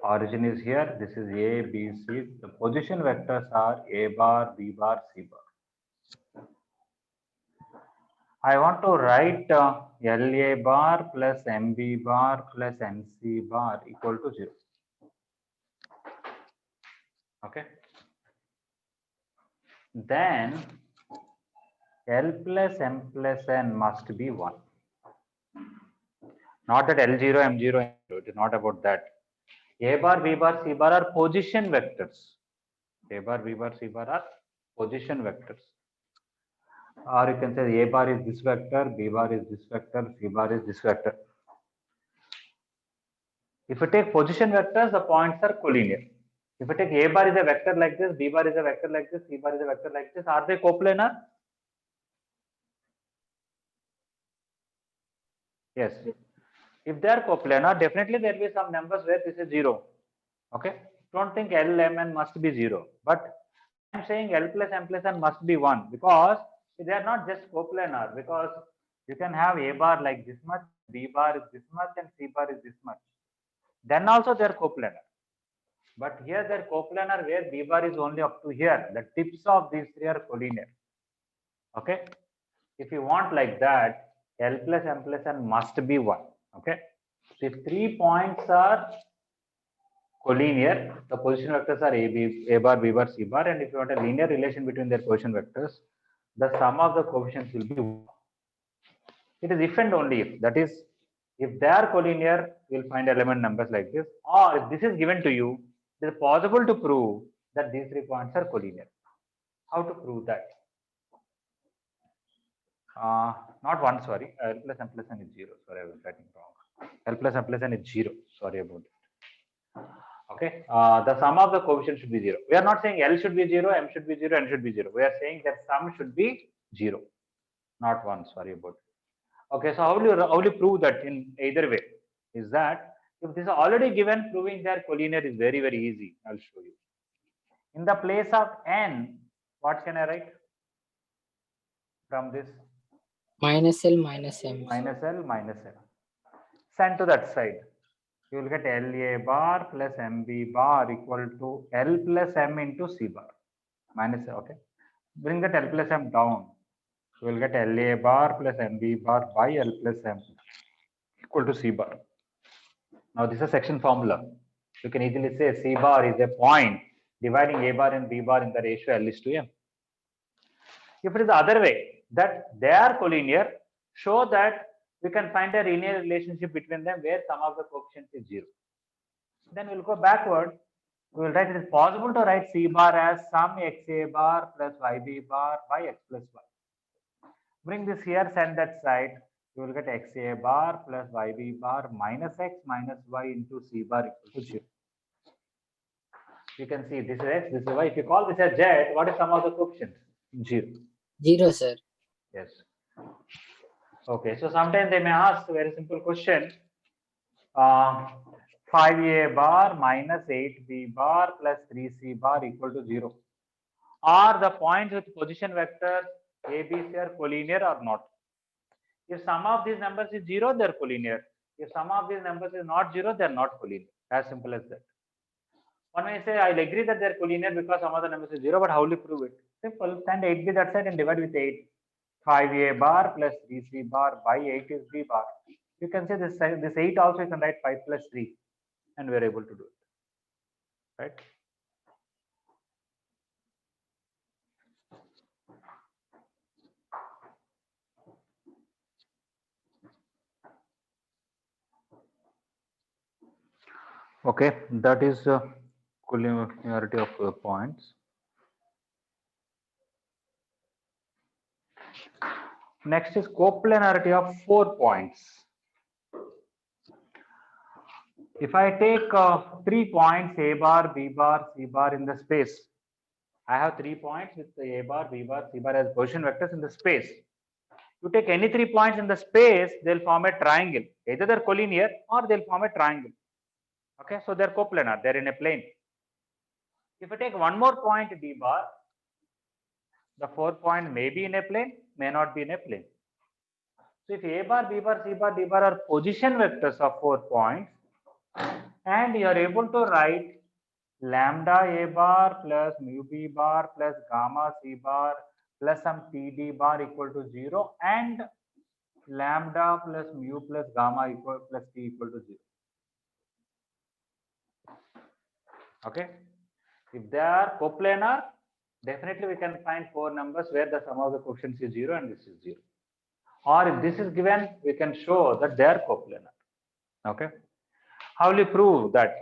Origin is here. This is A, B, C. The position vectors are A bar, B bar, C bar. I want to write LA bar plus MB bar plus MC bar equal to 0. Okay. Then L plus M plus N must be 1. Not that L0, M0, it is not about that. A bar, B bar, C bar are position vectors. A bar, B bar, C bar are position vectors. Or you can say A bar is this vector, B bar is this vector, C bar is this vector. If you take position vectors, the points are collinear. If you take A bar is a vector like this, B bar is a vector like this, C bar is a vector like this, are they coplanar? Yes. If they are coplanar, definitely there will be some numbers where this is 0. Okay. Don't think L, M, N must be 0. But I am saying L plus M plus N must be 1 because they are not just coplanar, because you can have A bar like this much, B bar is this much, and C bar is this much. Then also they are coplanar. But here they are coplanar where B bar is only up to here. The tips of these 3 are collinear. Okay. If you want like that, L plus M plus N must be 1. Okay. So if 3 points are collinear, the position vectors are A bar, B bar, C bar, and if you want a linear relation between their position vectors, the sum of the coefficients will be 1. It is if and only if. That is, if they are collinear, you will find element numbers like this. Or if this is given to you, it is possible to prove that these 3 points are collinear. How to prove that? Not 1, sorry. L plus M plus N is 0. Sorry, I was writing wrong. L plus M plus N is 0. Sorry about it. Okay. The sum of the coefficients should be 0. We are not saying L should be 0, M should be 0, N should be 0. We are saying that sum should be 0, not 1. Sorry about it. Okay. So how will you prove that in either way? Is that if this is already given, proving they are collinear is very, very easy. I'll show you. In the place of N, what can I write from this? Minus L minus M. Minus L minus L. Send to that side. You will get LA bar plus MB bar equal to L plus M into C bar. Minus, okay. Bring that L plus M down. You will get LA bar plus MB bar by L plus M equal to C bar. Now this is a section formula. You can easily say C bar is a point dividing A bar and B bar in the ratio L is to M. If it is the other way, that they are collinear, show that we can find a linear relationship between them where sum of the coefficients is 0. Then we'll go backward. We will write it is possible to write C bar as sum XA bar plus YB bar by X plus Y. Bring this here, send that side. You will get XA bar plus YB bar minus X minus Y into C bar equal to 0. You can see this is x, this is y. If you call this as z, what is sum of the coefficients? 0. 0, sir. Yes. Okay, so sometimes they may ask a very simple question. 5a bar minus 8b bar plus 3c bar equal to 0. Are the points with position vectors a, b, c are collinear or not? If sum of these numbers is 0, they are collinear. If sum of these numbers is not 0, they are not collinear. As simple as that. One may say, I'll agree that they are collinear because some of the numbers is 0, but how will you prove it? Simple. Send 8b that side and divide with 8. 5a bar plus 3c bar by 8 is b bar. You can say this 8 also you can write 5 plus 3 and we are able to do it. Right? Okay, that is collinearity of points. Next is coplanarity of 4 points. If I take 3 points A bar, B bar, C bar in the space, I have 3 points with the A bar, B bar, C bar as position vectors in the space. You take any 3 points in the space, they'll form a triangle. Either they're collinear or they'll form a triangle. Okay, so they're coplanar, they're in a plane. If I take one more point D bar, the 4 point may be in a plane, may not be in a plane. So if A bar, B bar, C bar, D bar are position vectors of 4 points, and you are able to write lambda A bar plus mu B bar plus gamma C bar plus some TD bar equal to 0 and lambda plus mu plus gamma equal plus T equal to 0. Okay. If they are coplanar, definitely we can find 4 numbers where the sum of the coefficients is 0 and this is 0. Or if this is given, we can show that they are coplanar. Okay. How will you prove that?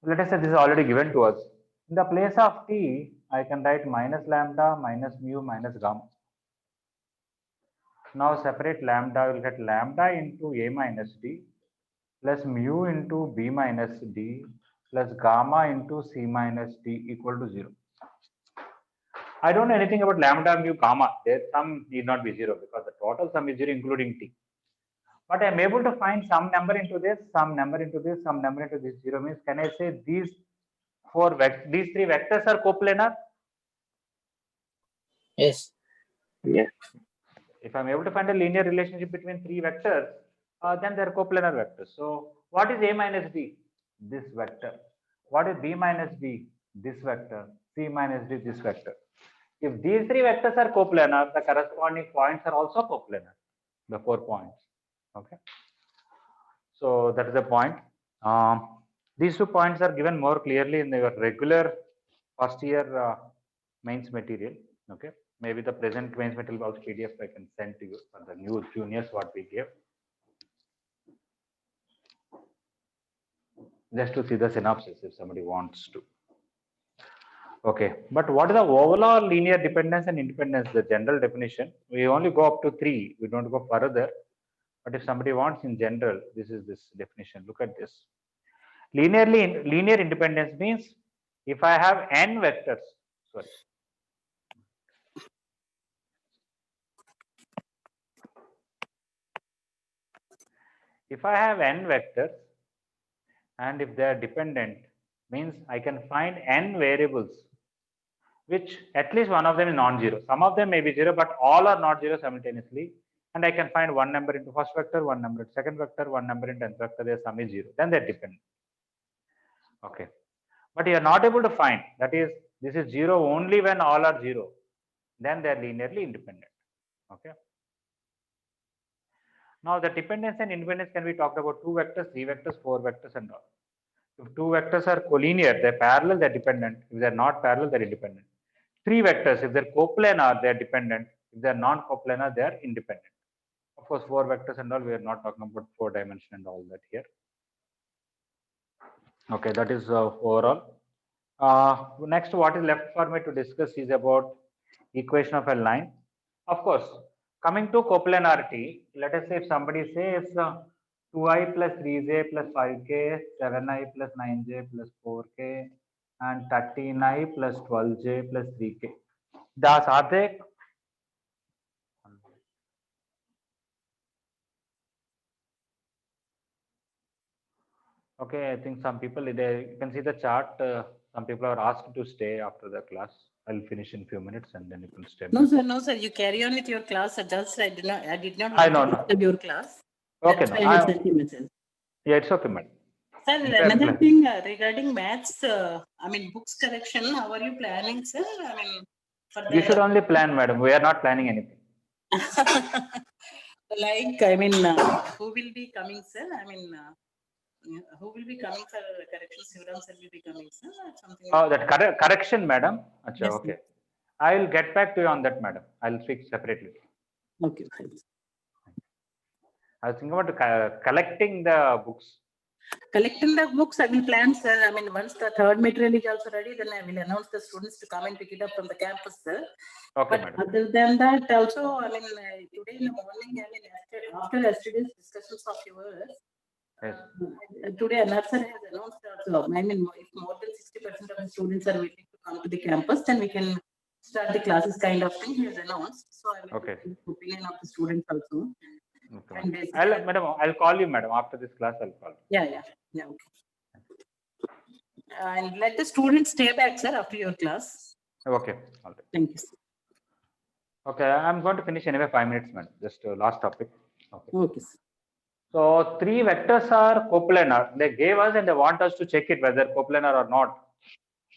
Let us say this is already given to us. In the place of t, I can write minus lambda, minus mu, minus gamma. Now separate lambda, we'll get lambda into a minus d plus mu into b minus d plus gamma into c minus d equal to 0. I don't know anything about lambda, mu, gamma. Their sum need not be 0 because the total sum is 0 including t. But I am able to find some number into this, some number into this, some number into this. 0 means, can I say these these 3 vectors are coplanar? Yes. Yes. If I'm able to find a linear relationship between 3 vectors, then they're coplanar vectors. So what is A minus D? This vector. What is B minus D? This vector. C minus D, this vector. If these 3 vectors are coplanar, the corresponding points are also coplanar. The 4 points. Okay. So that is the point. These 2 points are given more clearly in your regular first year mains material. Okay. Maybe the present mains material also PDF I can send to you for the new juniors what we gave. Just to see the synopsis if somebody wants to. Okay, but what is the overall linear dependence and independence? The general definition. We only go up to 3. We don't go further. But if somebody wants in general, this is this definition. Look at this. Linear independence means if I have n vectors. Sorry. If I have n vectors and if they are dependent, means I can find n variables which at least one of them is non-zero. Some of them may be 0, but all are not 0 simultaneously. And I can find one number into first vector, one number into second vector, one number into nth vector, their sum is 0. Then they're dependent. Okay. But you are not able to find, that is, this is 0 only when all are 0. Then they are linearly independent. Okay. Now the dependence and independence can be talked about 2 vectors, 3 vectors, 4 vectors and all. If 2 vectors are collinear, they're parallel, they're dependent. If they're not parallel, they're independent. 3 vectors, if they're coplanar, they're dependent. If they're non-coplanar, they're independent. Of course, 4 vectors and all, we are not talking about 4 dimension and all that here. Okay, that is overall. Next, what is left for me to discuss is about equation of a line. Of course, coming to coplanarity, let us say if somebody says 2i plus 3j plus 5k, 7i plus 9j plus 4k, and 13i plus 12j plus 3k. Das are they? Okay, I think some people, you can see the chart. Some people are asked to stay after the class. I'll finish in few minutes and then you can stay. No, sir. You carry on with your class. I did not I want know, to no. disturb your class. Okay, That's no, why I sent you message. yeah, it's okay, madam. Sir, Okay, another plan. thing regarding maths, books collection, how are you planning, sir? For You should the, only plan, madam. We are not planning anything. who will be coming, sir? Who will be coming for correction? Sivaram sir will be coming, sir, or something? Oh, that correction, madam. Achha, Yes, okay. I'll get back to you on that, madam. I'll speak separately. Okay, fine. I was thinking about collecting the books. Collecting the books, I will plan, sir. Once the third material is also ready, then I will announce the students to come and pick it up from the campus, sir. Okay, But madam. other than that, also, today in the morning, after yesterday's discussions of yours, Yes. today another sir has announced also, if more than 60% of the students are willing to come to the campus, then we can start the classes kind of thing he has announced. So I will Okay. take the opinion of the students also. Okay, And madam. Madam, I'll call you, madam. After this class, I'll call you. Yeah, okay. And let the students stay back, sir, after your class. Okay. All right. Thank you, sir. Okay, I'm going to finish anyway 5 minutes, madam. Just last topic. Okay. Okay, sir. So 3 vectors are coplanar. They gave us and they want us to check it whether coplanar or not.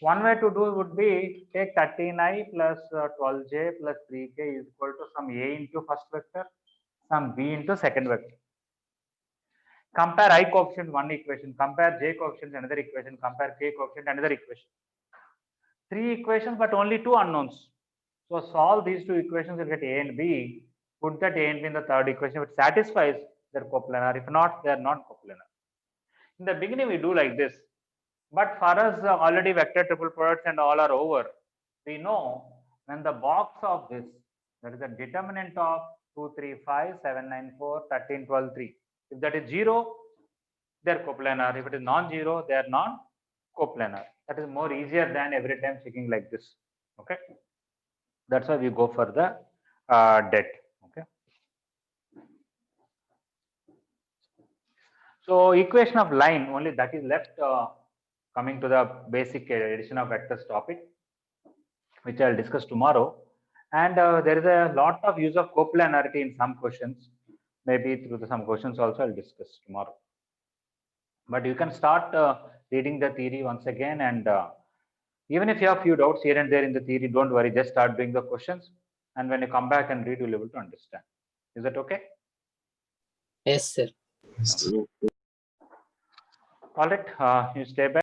One way to do would be take 13i plus 12j plus 3k is equal to some a into first vector, some b into second vector. Compare I coefficient one equation, compare j coefficient another equation, compare k coefficient another equation. 3 equations but only 2 unknowns. So solve these 2 equations, you get a and b. Put that a and b in the third equation. If it satisfies, they're coplanar. If not, they're not coplanar. In the beginning, we do like this. But for us, already vector triple products and all are over. We know when the box of this, that is the determinant of 2, 3, 5, 7, 9, 4, 13, 12, 3. If that is 0, they are coplanar. If it is non-zero, they are non-coplanar. That is more easier than every time checking like this. Okay. That's why we go for the det. Okay. So equation of line, only that is left. Coming to the basic addition of vectors topic, which I'll discuss tomorrow. And there is a lot of use of coplanarity in some questions. Maybe through some questions also I'll discuss tomorrow. But you can start reading the theory once again, and even if you have few doubts here and there in the theory, don't worry, just start doing the questions. And when you come back and read, you'll be able to understand. Is that okay? Yes, sir. All right, you stay back.